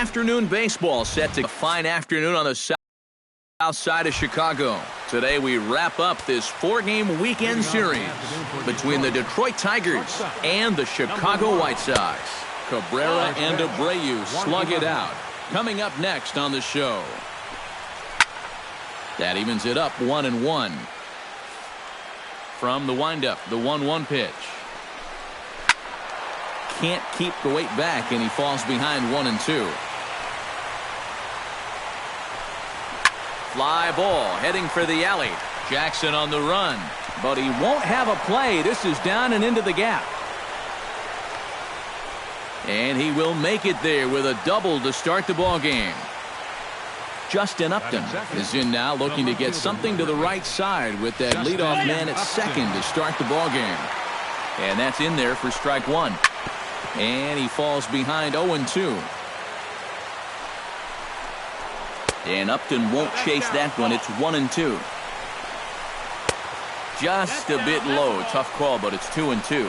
Afternoon baseball set to a fine afternoon on the south side of Chicago. Today we wrap up this 4-game weekend series between the Detroit Tigers and the Chicago White Sox. Cabrera and Abreu slug it out. Coming up next on the show. That evens it up 1-1. From the windup, the 1-1 pitch. Can't keep the weight back, and he falls behind 1-2. Fly ball heading for the alley. Jackson on the run, but he won't have a play. This is down and into the gap. And he will make it there with a double to start the ball game. Justin Upton is in now, looking to get something to the right side with that leadoff man at second to start the ball game. And that's in there for strike one. And he falls behind 0-2. And Upton won't chase that one. It's 1-2. Just a bit low. Tough call, but it's 2-2.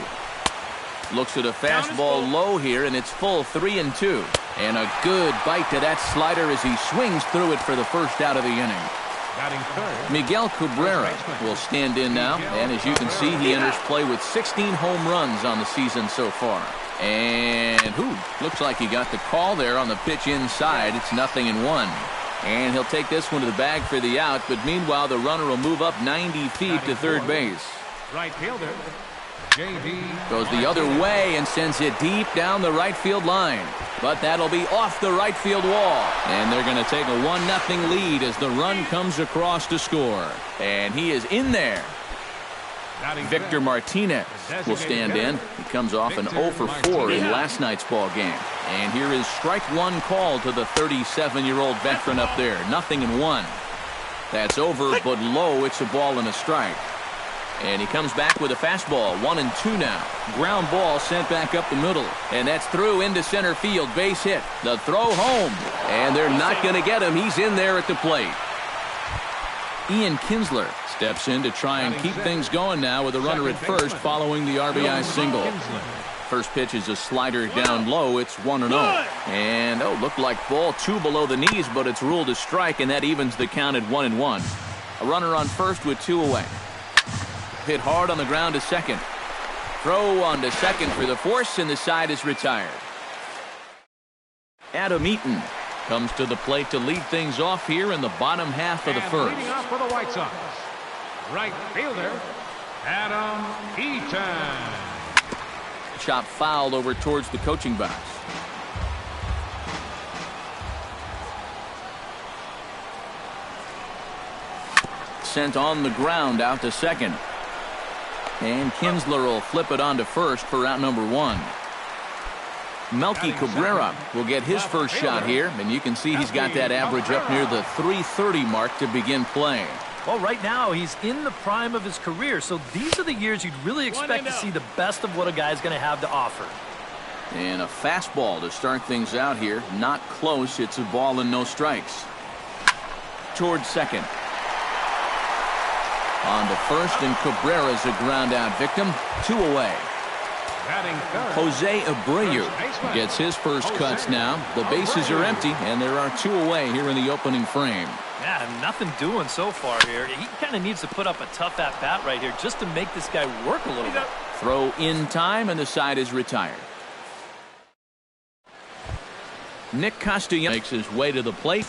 Looks at a fastball low here, and it's full 3-2. And a good bite to that slider as he swings through it for the first out of the inning. Miguel Cabrera will stand in now, and as you can see, he enters play with 16 home runs on the season so far. And looks like he got the call there on the pitch inside. It's 0-1. And he'll take this one to the bag for the out, but meanwhile the runner will move up 90 feet to third base. Right fielder goes the other way and sends it deep down the right field line. But that'll be off the right field wall. And they're going to take a 1-0 lead as the run comes across to score. And he is in there. Victor Martinez will stand in. He comes off an 0-for-4 in last night's ball game. And here is strike one call to the 37-year-old veteran up there. 0-1. That's over, but low. It's a ball and a strike. And he comes back with a fastball. 1-2 now. Ground ball sent back up the middle. And that's through into center field. Base hit. The throw home. And they're not going to get him. He's in there at the plate. Ian Kinsler steps in to try and keep things going now with a runner at first following the RBI single. First pitch is a slider down low. It's 1-0. And looked like ball 2 below the knees, but it's ruled a strike, and that evens the count at 1-1. A runner on first with 2 away. Hit hard on the ground to second. Throw on to second for the force, and the side is retired. Adam Eaton comes to the plate to lead things off here in the bottom half of the first. Leading off for the White Sox, right fielder Adam Eaton. Chop fouled over towards the coaching box. Sent on the ground out to second. And Kinsler will flip it on to first for out number 1. Melky Cabrera will get his first shot here, and you can see he's got that average up near the 330 mark to begin play. Well, right now he's in the prime of his career, so these are the years you'd really expect to see the best of what a guy's going to have to offer. And a fastball to start things out here. Not close. It's a ball and no strikes. Towards second. On to first, and Cabrera's a ground out victim. 2 away. Jose Abreu gets his first cuts now. The bases are empty, and there are 2 away here in the opening frame. Yeah, nothing doing so far here. He kind of needs to put up a tough at-bat right here just to make this guy work a little bit. Throw in time, and the side is retired. Nick Castellanos makes his way to the plate.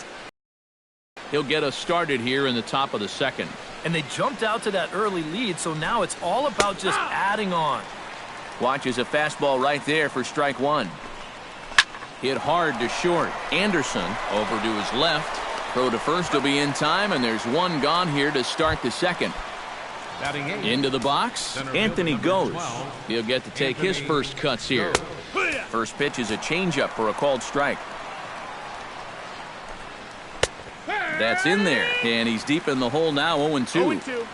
He'll get us started here in the top of the second. And they jumped out to that early lead, so now it's all about just adding on. Watches a fastball right there for strike one. Hit hard to short. Anderson over to his left. Throw to first will be in time, and there's 1 gone here to start the second. Into the box, Anthony goes. He'll get to take his first cuts here. First pitch is a changeup for a called strike. That's in there, and he's deep in the hole now, 0-2.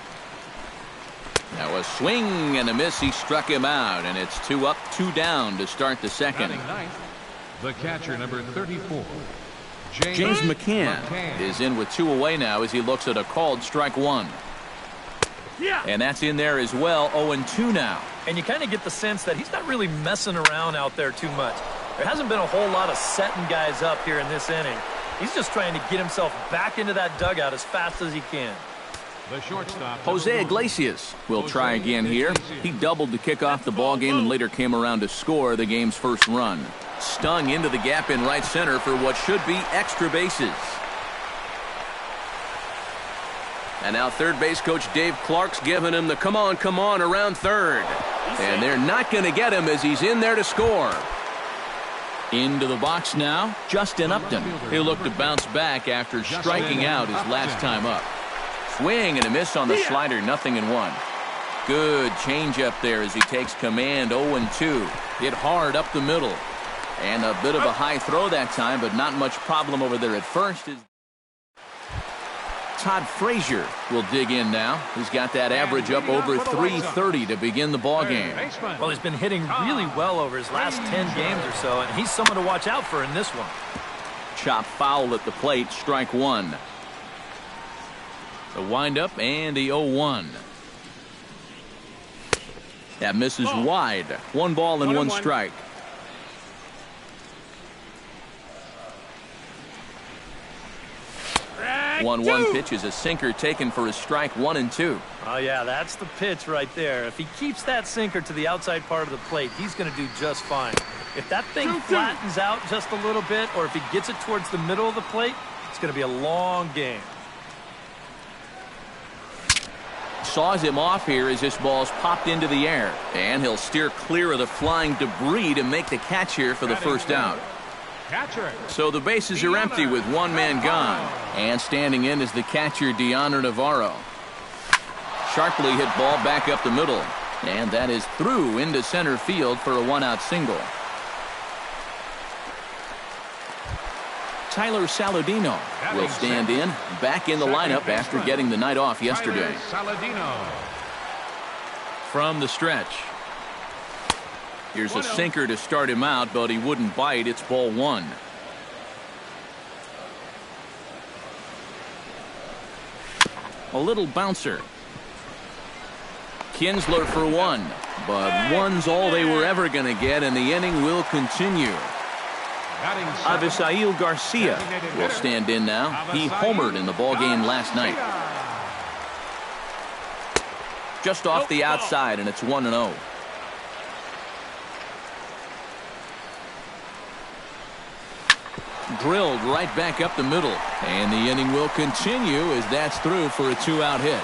Now a swing and a miss. He struck him out, and it's 2 up, 2 down to start the second. The catcher, number 34. James McCann is in with 2 away now as he looks at a called strike one. And that's in there as well. 0-2 now. And you kind of get the sense that he's not really messing around out there too much. There hasn't been a whole lot of setting guys up here in this inning. He's just trying to get himself back into that dugout as fast as he can. The shortstop, Jose Iglesias will try again here. He doubled to kick off the ball game and later came around to score the game's first run. Stung into the gap in right center for what should be extra bases. And now third base coach Dave Clark's giving him the come on around third. And they're not going to get him as he's in there to score. Into the box now, Justin Upton. He'll look to bounce back after striking out his last time up. Swing and a miss on the slider, 0-1. Good changeup there as he takes command, 0-2. Hit hard up the middle. And a bit of a high throw that time, but not much problem over there at first. Todd Frazier will dig in now. He's got that average up over 330 to begin the ball game. Well, he's been hitting really well over his last 10 games or so, and he's someone to watch out for in this one. Chop foul at the plate, strike one. The windup and the 0-1. That misses wide. 1 ball and 1 strike. 1-1 pitch is a sinker taken for a strike, 1-2. Oh, yeah, that's the pitch right there. If he keeps that sinker to the outside part of the plate, he's going to do just fine. If that thing flattens out just a little bit, or if he gets it towards the middle of the plate, it's going to be a long game. Saws him off here as this ball's popped into the air. And he'll steer clear of the flying debris to make the catch here for the first out. So the bases are empty with 1 man gone. And standing in is the catcher, Deanna Navarro. Sharply hit ball back up the middle. And that is through into center field for a 1-out single. Tyler Saladino will stand in, back in the lineup after getting the night off yesterday. From the stretch. Here's a sinker to start him out, but he wouldn't bite. It's ball 1. A little bouncer. Kinsler for 1, but 1's all they were ever going to get, and the inning will continue. Avisail Garcia will stand in now. He homered in the ball game last night. Just off the outside, and it's 1-0. Drilled right back up the middle, and the inning will continue as that's through for a 2-out hit.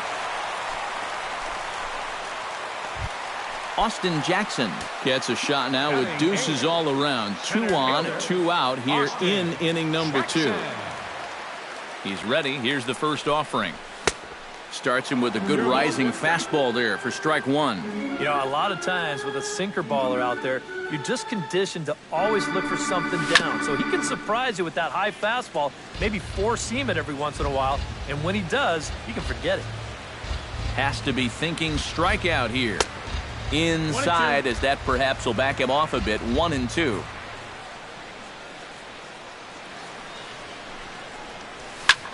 Austin Jackson gets a shot now with deuces all around. 2 on, 2 out here in inning number 2. He's ready. Here's the first offering. Starts him with a good rising fastball there for strike 1. You know, a lot of times with a sinker baller out there, you're just conditioned to always look for something down. So he can surprise you with that high fastball, maybe four-seam it every once in a while, and when he does, you can forget it. Has to be thinking strikeout here. Inside, as that perhaps will back him off a bit. 1-2.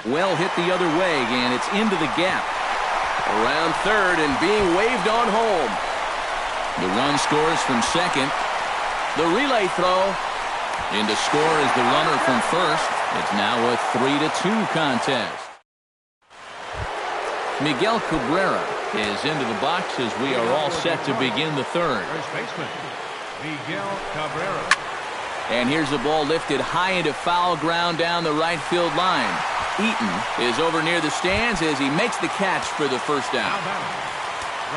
Well hit the other way, and it's into the gap. Around third and being waved on home. The run scores from second. The relay throw. In to score is the runner from first. It's now a 3-2 contest. Miguel Cabrera is into the box as we are all set to begin the third. First baseman, Miguel Cabrera. And here's the ball lifted high into foul ground down the right field line. Eaton is over near the stands as he makes the catch for the first out.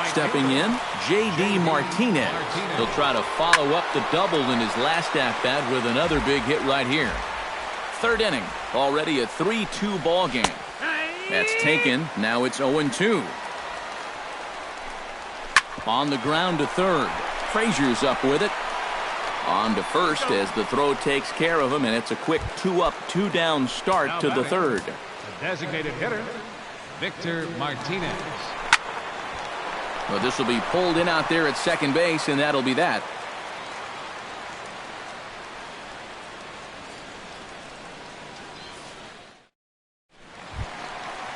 Stepping in, J.D. Martinez. He'll try to follow up the double in his last at-bat with another big hit right here. Third inning, already a 3-2 ball game. That's taken. Now it's 0-2. On the ground to third. Frazier's up with it. On to first as the throw takes care of him, and it's a quick 2-up, 2-down start to the third. The designated hitter, Victor Martinez. Well, this will be pulled in out there at second base, and that'll be that.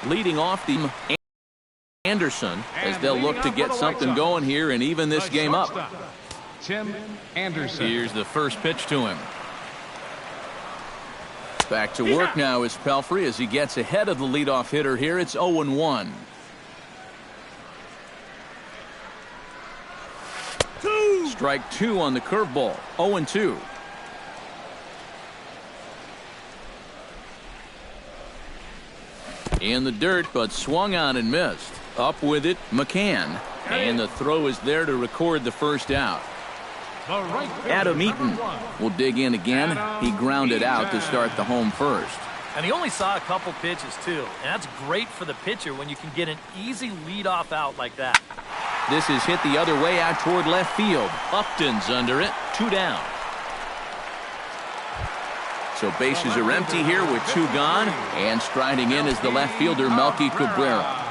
Leading off the Anderson as they'll look to get something going here and even this game up. Tim Anderson. Here's the first pitch to him. Back to work now is Pelfrey as he gets ahead of the leadoff hitter here. It's 0-1. Strike 2 on the curveball. 0-2. In the dirt, but swung on and missed. Up with it, McCann. And the throw is there to record the first out. Adam Eaton will dig in again. He grounded out to start the home first. And he only saw a couple pitches, too. And that's great for the pitcher when you can get an easy leadoff out like that. This is hit the other way out toward left field. Upton's under it. 2 down. So bases are empty here with 2 gone. And striding in is the left fielder, Melky Cabrera.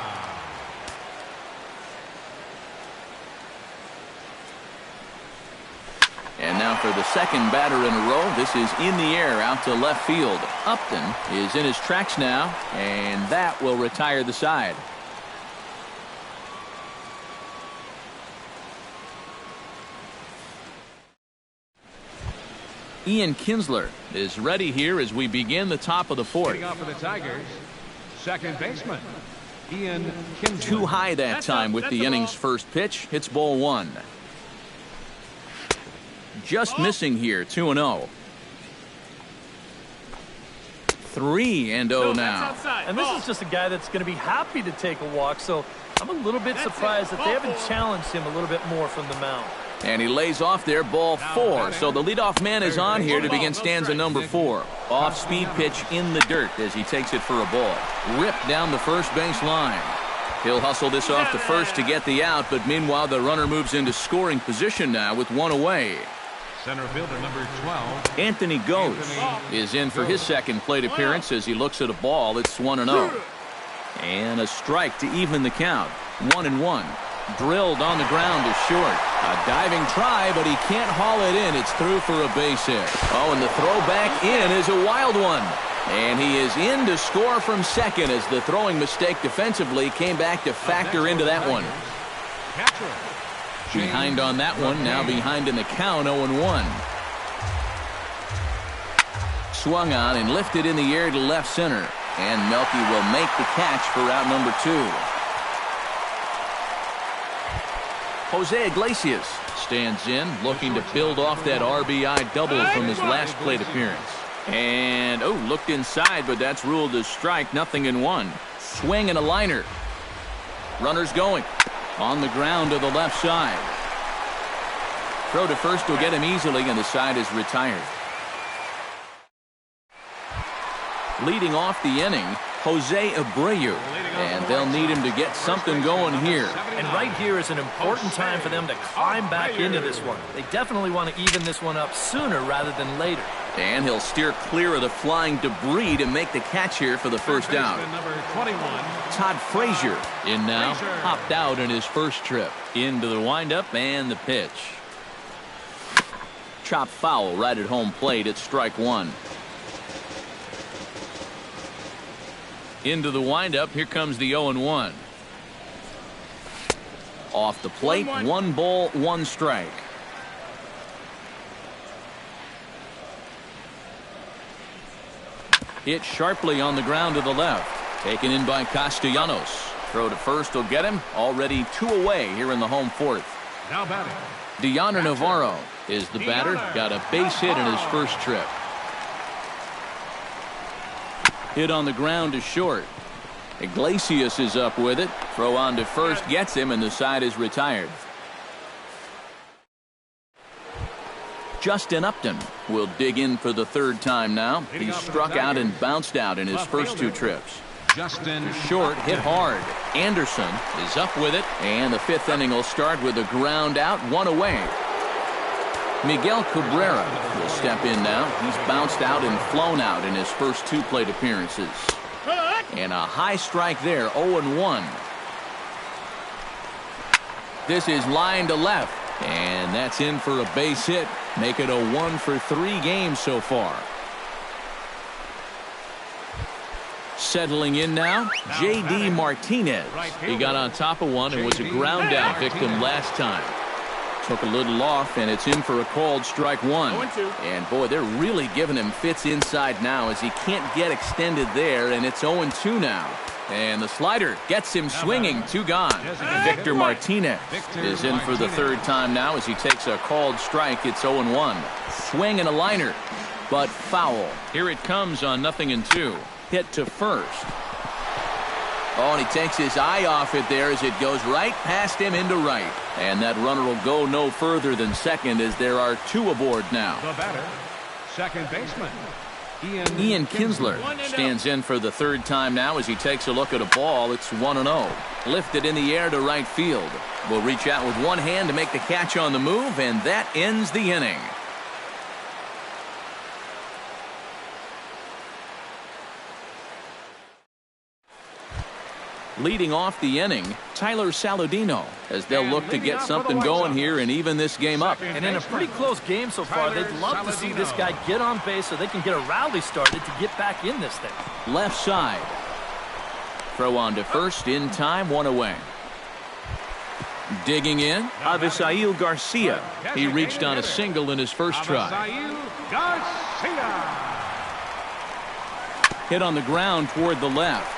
And now for the second batter in a row. This is in the air out to left field. Upton is in his tracks now, and that will retire the side. Ian Kinsler is ready here as we begin the top of the 4th. Getting off for the Tigers, second baseman, Ian Kinsler. Too high that time with the inning's first pitch. It's ball 1. Just missing here, 2-0. 3-0 now. And this is just a guy that's going to be happy to take a walk, so I'm a little bit surprised that they haven't challenged him a little bit more from the mound. And he lays off there, ball 4. So the leadoff man is on here to begin stanza number 4. Off-speed pitch in the dirt as he takes it for a ball. Ripped down the first base line. He'll hustle this off to first to get the out, but meanwhile the runner moves into scoring position now with 1 away. Center fielder number 12. Anthony Goes is in for his second plate appearance as he looks at a ball. It's 1-0. And a strike to even the count. 1-1. Drilled on the ground is short. A diving try, but he can't haul it in. It's through for a base hit. Oh, and the throw back in is a wild one. And he is in to score from second as the throwing mistake defensively came back to factor into that one. Behind on that one, now behind in the count, 0-1. Swung on and lifted in the air to left center. And Melky will make the catch for out number 2. Jose Iglesias stands in, looking to build off that RBI double from his last plate appearance. And, looked inside, but that's ruled as strike, 0-1. Swing and a liner. Runners going. On the ground to the left side. Throw to first will get him easily, and the side is retired. Leading off the inning, Jose Abreu. And they'll need him to get something going here. And right here is an important time for them to climb back into this one. They definitely want to even this one up sooner rather than later. And he'll steer clear of the flying debris to make the catch here for the first out. Todd Frazier in now. Hopped out in his first trip. Into the windup and the pitch. Chop foul right at home plate. It's strike 1. Into the windup. Here comes the 0-1. Off the plate. 1 ball, 1 strike. Hit sharply on the ground to the left. Taken in by Castellanos. Throw to first will get him. Already 2 away here in the home 4th. Now batting. Deoner Navarro is the batter. Got a base hit in his first trip. Hit on the ground is short. Iglesias is up with it. Throw on to first gets him, and the side is retired. Justin Upton will dig in for the 3rd time now. He struck out and bounced out in his first 2 trips. Justin short, hit hard. Anderson is up with it, and the 5th inning will start with a ground out, 1 away. Miguel Cabrera will step in now. He's bounced out and flown out in his first 2 plate appearances. And a high strike there, 0-1. This is line to left, and that's in for a base hit. Make it a 1-for-3 game so far. Settling in now, J.D. Martinez. He got on top of one and was a ground out victim last time. Took a little off, and it's in for a called strike one. And, boy, they're really giving him fits inside now as he can't get extended there, and it's 0-2 now. And the slider gets him swinging. 2 gone. Victor Martinez is in for the 3rd time now as he takes a called strike. It's 0-1. Swing and a liner, but foul. Here it comes on 0-2. Hit to first. Oh, and he takes his eye off it there as it goes right past him into right. And that runner will go no further than second as there are 2 aboard now. The batter, second baseman, Ian Kinsler stands in for the 3rd time now as he takes a look at a ball. It's 1-0. Lifted in the air to right field. Will reach out with one hand to make the catch on the move, and that ends the inning. Leading off the inning, Tyler Saladino, as they'll look to get something going here and even this game up. And in a pretty close game so far, they'd love to see this guy get on base so they can get a rally started to get back in this thing. Left side. Throw on to first in time, 1 away. Digging in, Avisail Garcia. He reached on a single in his first try. Hit on the ground toward the left.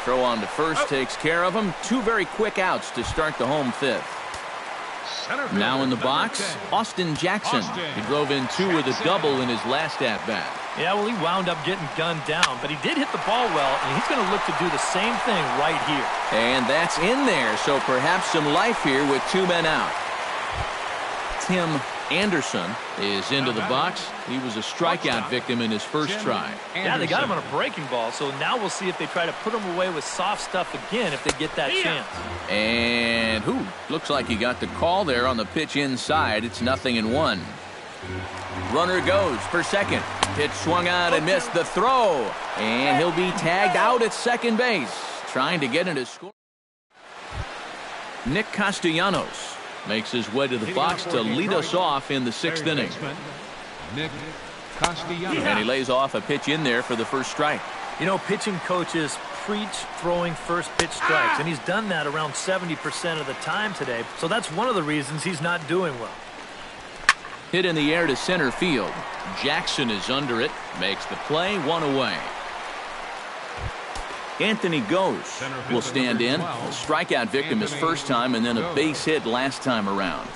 Throw on to first takes care of him. 2 very quick outs to start the home 5th. Now in the box, Austin Jackson. He drove in 2 with a double in his last at-bat. Yeah, well, he wound up getting gunned down, but he did hit the ball well, and he's going to look to do the same thing right here. And that's in there, so perhaps some life here with 2 men out. Tim Anderson is into the box. He was a strikeout victim in his first try. Yeah, they got him on a breaking ball, so now we'll see if they try to put him away with soft stuff again if they get that chance. And looks like he got the call there on the pitch inside. It's 0-1. Runner goes for second. Pitch swung out and missed the throw. And he'll be tagged out at second base, trying to get into score. Nick Castellanos makes his way to the box to lead us off in the 6th inning. And he lays off a pitch in there for the first strike. You know, pitching coaches preach throwing first pitch strikes, and he's done that around 70% of the time today. So that's one of the reasons he's not doing well. Hit in the air to center field. Jackson is under it, makes the play, 1 away. Anthony Gose will stand in. A strikeout victim his first time and then a base hit last time around.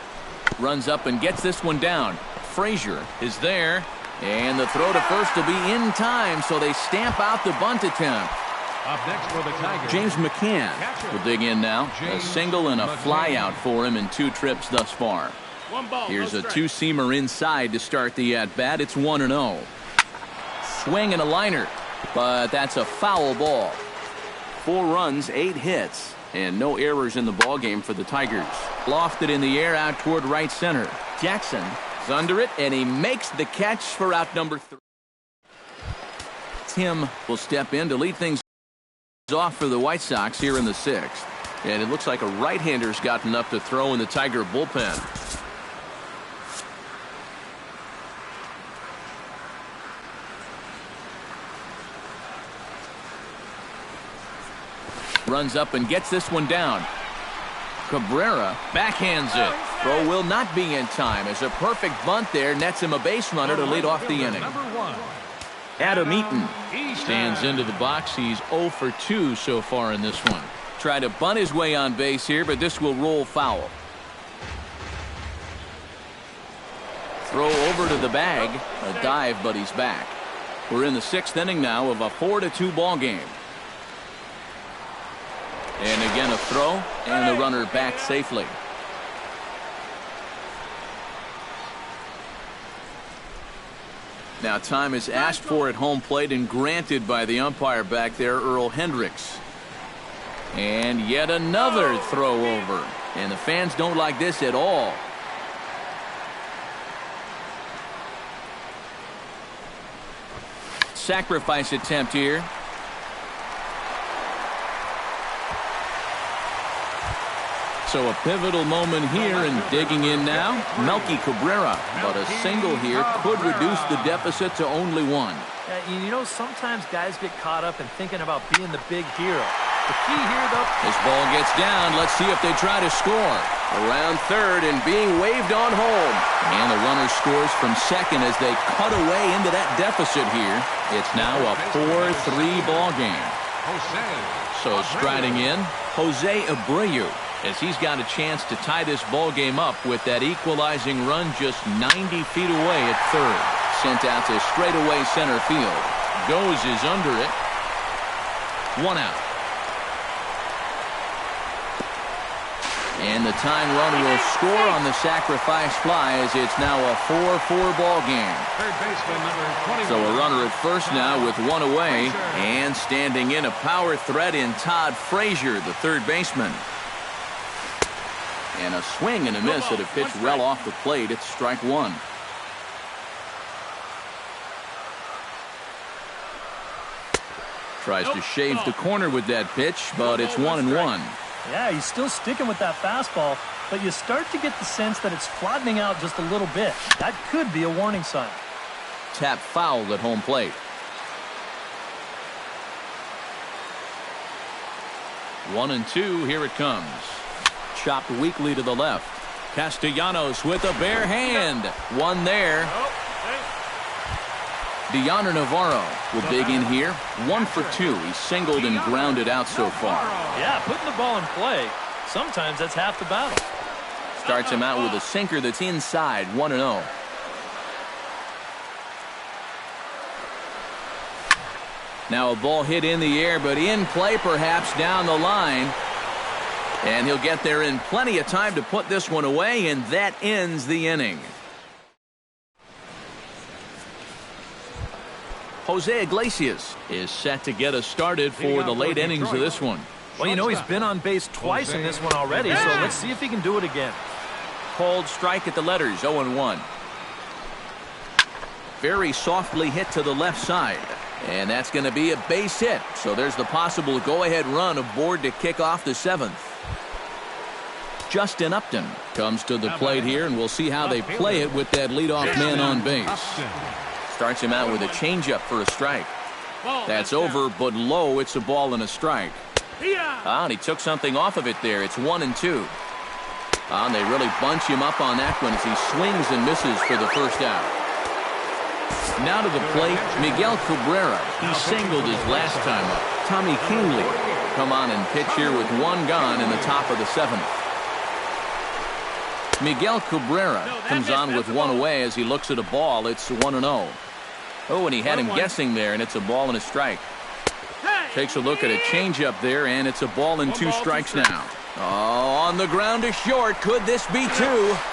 Runs up and gets this one down. Frazier is there. And the throw to first will be in time, so they stamp out the bunt attempt. Up next for the Tigers, James McCann will dig in now. A single and a fly out for him in 2 trips thus far. Here's a 2-seamer inside to start the at-bat. It's 1-0. Swing and a liner, but that's a foul ball. 4 runs, 8 hits, and no errors in the ballgame for the Tigers. Lofted in the air out toward right center. Jackson is under it, and he makes the catch for out number 3. Tim will step in to lead things off for the White Sox here in the 6th. And it looks like a right-hander's gotten up to throw in the Tiger bullpen. Runs up and gets this one down. Cabrera backhands it. Throw will not be in time as a perfect bunt there nets him a base runner to lead off the inning. Adam Eaton stands into the box. He's 0 for 2 so far in this one. Tried to bunt his way on base here, but this will roll foul. Throw over to the bag. A dive, but he's back. We're in the 6th inning now of a 4-2 ball game. And again a throw, and the runner back safely. Now time is asked for at home plate and granted by the umpire back there, Earl Hendricks. And yet another throw over. And the fans don't like this at all. Sacrifice attempt here. So a pivotal moment here, and digging in now, Melky Cabrera. But a single here could reduce the deficit to only 1. You know, sometimes guys get caught up in thinking about being the big hero. The key here, though. This ball gets down. Let's see if they try to score. Around third and being waved on home. And the runner scores from second as they cut away into that deficit here. It's now a 4-3 ball game. So striding in, Jose Abreu, as he's got a chance to tie this ball game up with that equalizing run just 90 feet away at third. Sent out to straightaway center field. Goes is under it. 1 out. And the tying run will score on the sacrifice fly as it's now a 4-4 ball game. Third baseman number 21. So a runner at first now with 1 away. And standing in a power threat in Todd Frazier, the third baseman. And a swing and a miss at a pitch well off the plate. It's strike 1. Tries to shave the corner with that pitch, but it's 1-1. Yeah, he's still sticking with that fastball, but you start to get the sense that it's flattening out just a little bit. That could be a warning sign. Tap foul at home plate. 1-2, here it comes. Chopped weakly to the left. Castellanos with a bare hand. One there. Deoner Navarro will dig in here. 1 for 2. He's singled and grounded out so far. Yeah, putting the ball in play, sometimes that's half the battle. Starts him out with a sinker that's inside. 1-0. Now a ball hit in the air, but in play perhaps down the line. And he'll get there in plenty of time to put this one away, and that ends the inning. Jose Iglesias is set to get us started for the late innings of this one. Well, you know, he's been on base twice in this one already, so let's see if he can do it again. Called strike at the letters, 0-1. Very softly hit to the left side. And that's going to be a base hit. So there's the possible go-ahead run aboard to kick off the 7th. Justin Upton comes to the plate here, and we'll see how they play it with that leadoff man on base. Starts him out with a changeup for a strike. That's over, but low. It's a ball and a strike. And he took something off of it there. It's 1-2. And they really bunch him up on that one as he swings and misses for the first out. Now to the plate, Miguel Cabrera. He singled his last time up. Tommy Kingley come on and pitch here with 1 gone in the top of the 7th. Miguel Cabrera comes on with 1 away as he looks at a ball. It's 1-0. Oh, and he had him guessing there, and it's a ball and a strike. Takes a look at a changeup there, and it's a ball and 2 strikes now. Oh, on the ground to short. Could this be 2?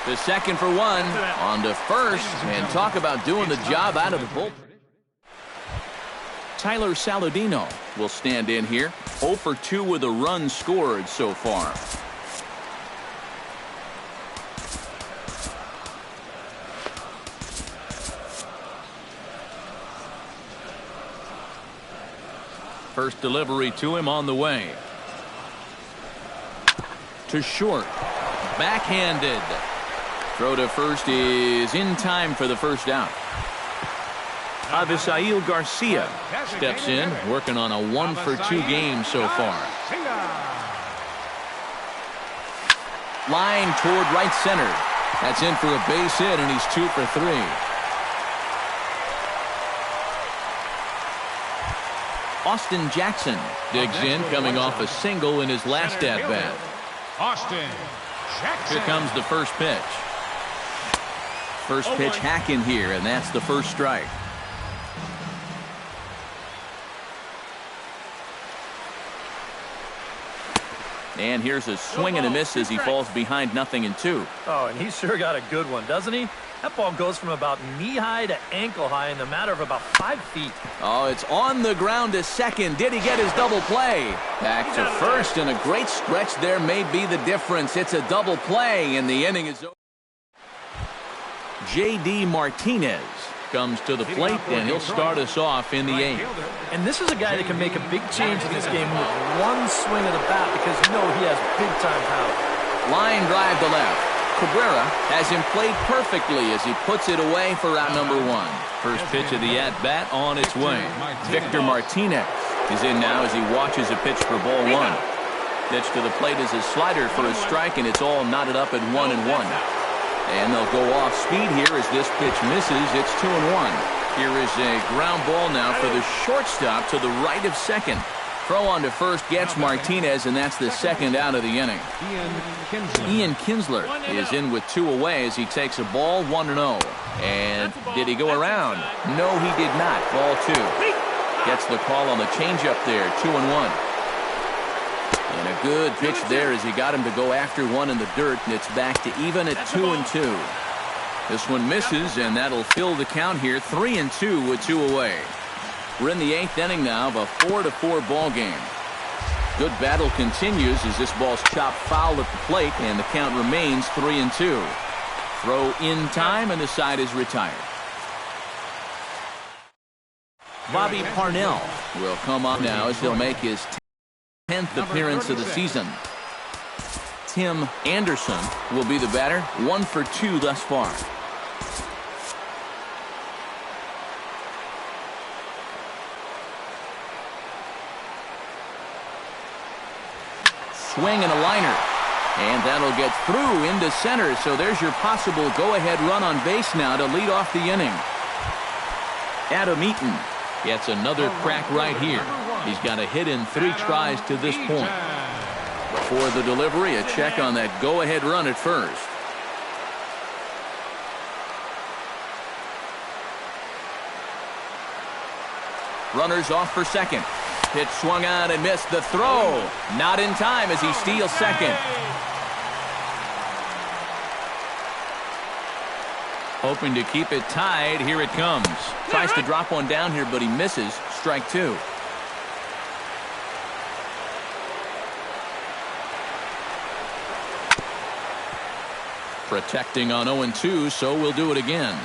The second for 1. On to first, and talk about doing the job out of the bullpen. Tyler Saladino will stand in here. 0 for 2 with a run scored so far. First delivery to him on the way. To short. Backhanded. Throw to first is in time for the first out. Avisail Garcia steps in, working on a 1 for 2 game so far. Line toward right center. That's in for a base hit, and he's 2 for 3. Austin Jackson digs in, coming off a single in his last at-bat. Austin Jackson. Here comes the first pitch. First pitch hack in here, and that's the first strike. And here's a swing and a miss as he falls behind 0-2. Oh, and he's sure got a good one, doesn't he? That ball goes from about knee-high to ankle-high in the matter of about 5 feet. Oh, it's on the ground to second. Did he get his double play? Back to first, and a great stretch there may be the difference. It's a double play, and the inning is over. J.D. Martinez comes to the plate, and he'll start us off in the 8th. And this is a guy that can make a big change in this game with 1 swing of the bat because you know he has big-time power. Line drive to left. Cabrera has him played perfectly as he puts it away for out number 1. First pitch of the at-bat on its way. Victor Martinez is in now as he watches a pitch for ball 1. Pitch to the plate is a slider for a strike, and it's all knotted up at 1-1. And they'll go off speed here as this pitch misses. It's 2-1. Here is a ground ball now for the shortstop to the right of second. Throw on to first gets Martinez, and that's the second out of the inning. Ian Kinsler is in with 2 away as he takes a ball 1-0. And did he go around? No, he did not. Ball 2. Gets the call on the changeup there, 2-1. And a good pitch there as he got him to go after one in the dirt, and it's back to even at 2-2. This one misses, and that'll fill the count here, 3-2 with 2 away. We're in the 8th inning now of a 4-4 ball game. Good battle continues as this ball's chopped foul at the plate, and the count remains 3-2. Throw in time, and the side is retired. Bobby Parnell will come on now as he'll make his 10th appearance of the season. Tim Anderson will be the batter, 1 for 2 thus far. Swing and a liner, and that'll get through into center. So there's your possible go-ahead run on base now to lead off the inning. Adam Eaton gets another crack right here. He's got a hit in 3 tries to this point. Before the delivery, a check on that go-ahead run at first. Runners off for second. Pitch swung on and missed. The throw not in time as he steals second. Hoping to keep it tied. Here it comes. Tries to drop one down here, but he misses. Strike 2. Protecting on 0-2, so we'll do it again.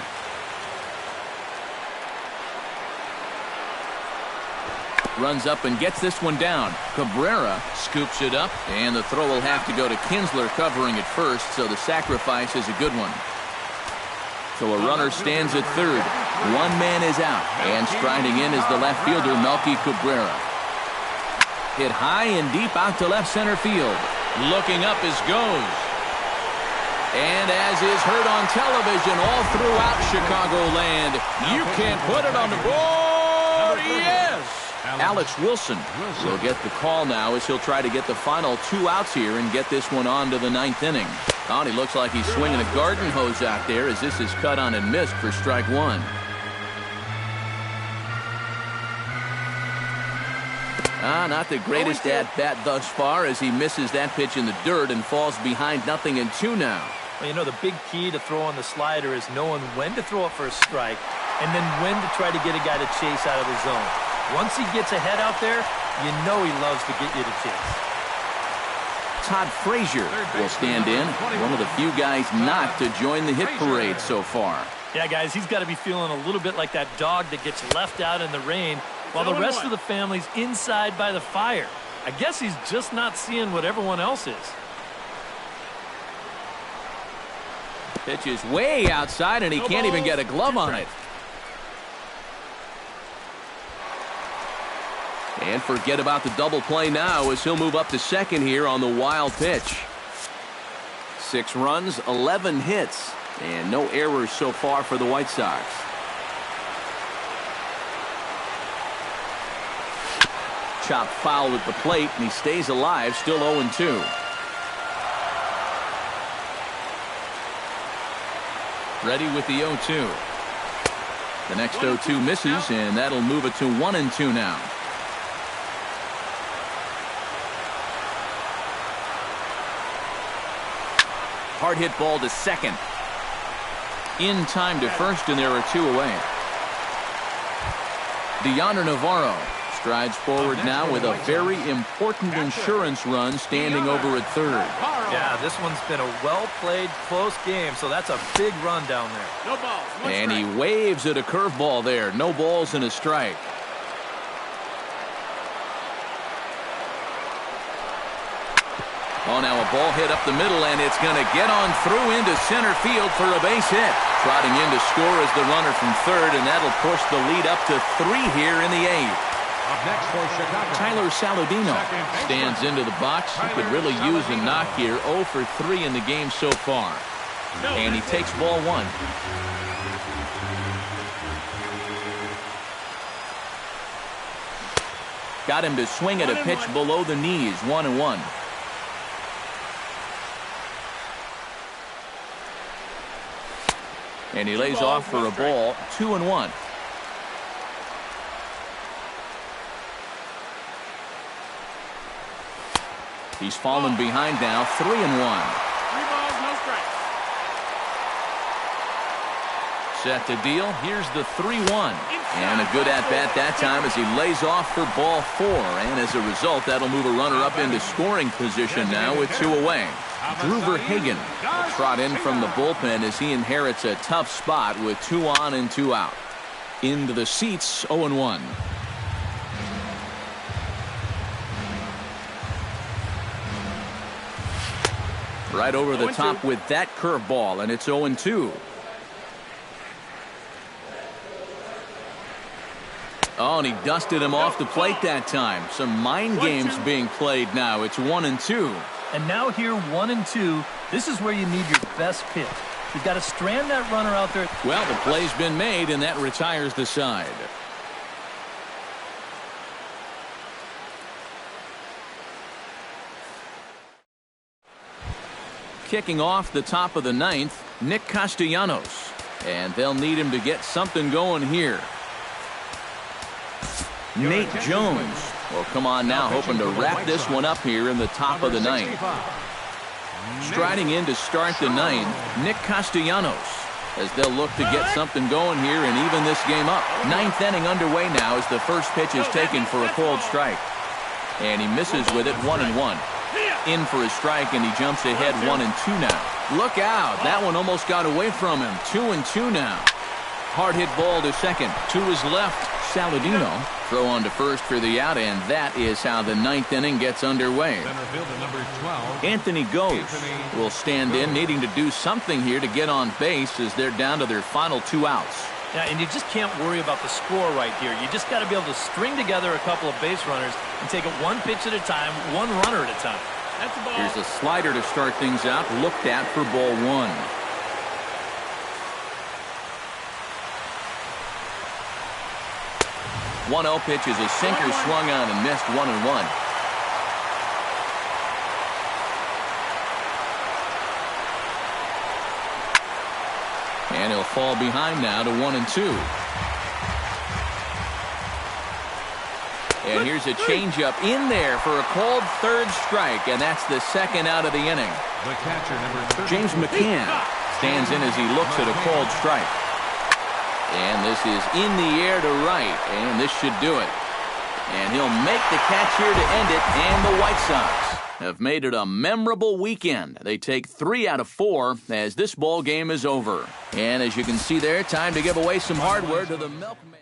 Runs up and gets this one down. Cabrera scoops it up, and the throw will have to go to Kinsler covering it first, so the sacrifice is a good one. So a runner stands at third. One man is out, and striding in is the left fielder, Melky Cabrera. Hit high and deep out to left center field. Looking up is goes. And as is heard on television all throughout Chicagoland, you can't put it on the board. Yes! Alex Wilson will get the call now as he'll try to get the final 2 outs here and get this one on to the 9th inning. Oh, he looks like he's swinging a garden hose out there as this is cut on and missed for strike 1. Not the greatest at-bat thus far as he misses that pitch in the dirt and falls behind 0-2 now. Well, you know, the big key to throw on the slider is knowing when to throw it for a strike and then when to try to get a guy to chase out of the zone. Once he gets ahead out there, you know he loves to get you to chase. Todd Frazier will stand in, one of the few guys not to join the hit parade so far. Yeah, guys, he's got to be feeling a little bit like that dog that gets left out in the rain while the rest of the family's inside by the fire. I guess he's just not seeing what everyone else is. Pitch is way outside, and he can't even get a glove on it. And forget about the double play now as he'll move up to second here on the wild pitch. 6 runs, 11 hits, and no errors so far for the White Sox. Chopped foul at the plate, and he stays alive, still 0-2. Ready with the 0-2. The next 0-2 misses, and that'll move it to 1-2 now. Hard hit ball to second. In time to first, and there are 2 away. Deoner Navarro strides forward now with a very important insurance run standing over at third. Yeah, this one's been a well-played, close game, so that's a big run down there. No balls. And he waves at a curveball there. No balls and a strike. Oh, now a ball hit up the middle, and it's going to get on through into center field for a base hit. Trotting in to score is the runner from third, and that'll push the lead up to 3 here in the 8th. Up next for Chicago, Tyler Saladino second baseman. stands into the box. He could really use a knock here. 0 for 3 in the game so far. And he takes ball 1. Got him to swing at a pitch below the knees. 1-1. And he lays off for a ball. 2-1. He's fallen behind now. 3-1. 3 balls, no strikes. Set to deal. Here's the 3-1. And a good at-bat that time as he lays off for ball 4. And as a result, that'll move a runner up into scoring position now with 2 away. Drew Verhagen will trot in from the bullpen as he inherits a tough spot with 2 on and 2 out. Into the seats, 0-1. Right over the top with that curveball, and it's 0-2. Oh, and he dusted him off the plate that time. Some mind games being played now. It's 1-2. And now here, 1-2. This is where you need your best pitch. You've got to strand that runner out there. Well, the play's been made, and that retires the side. Kicking off the top of the 9th, Nick Castellanos. And they'll need him to get something going here. Nate Jones will come on now, hoping to wrap this one up here in the top of the 9th. Striding in to start the 9th, Nick Castellanos, as they'll look to get something going here and even this game up. 9th inning underway now as the first pitch is taken for a cold strike. And he misses with it. 1-1. In for a strike, and he jumps ahead 1-2 now. Look out. That one almost got away from him. 2-2 now. Hard hit ball to second. To his left, Saladino. Throw on to first for the out, and that is how the 9th inning gets underway. Anthony Gose will stand in, needing to do something here to get on base as they're down to their final 2 outs. Yeah, and you just can't worry about the score right here. You just got to be able to string together a couple of base runners and take it 1 pitch at a time, 1 runner at a time. That's the ball. Here's a slider to start things out, looked at for ball 1. One 0 pitch is a sinker, swung on and missed. 1-1. And he'll fall behind now to 1-2. And here's a changeup in there for a called 3rd strike, and that's the 2nd out of the inning. The catcher, number James McCann stands in as he looks at a called strike. And this is in the air to right, and this should do it. And he'll make the catch here to end it, and the White Sox have made it a memorable weekend. They take 3 out of 4 as this ball game is over. And as you can see there, time to give away some hardware to the Milkman.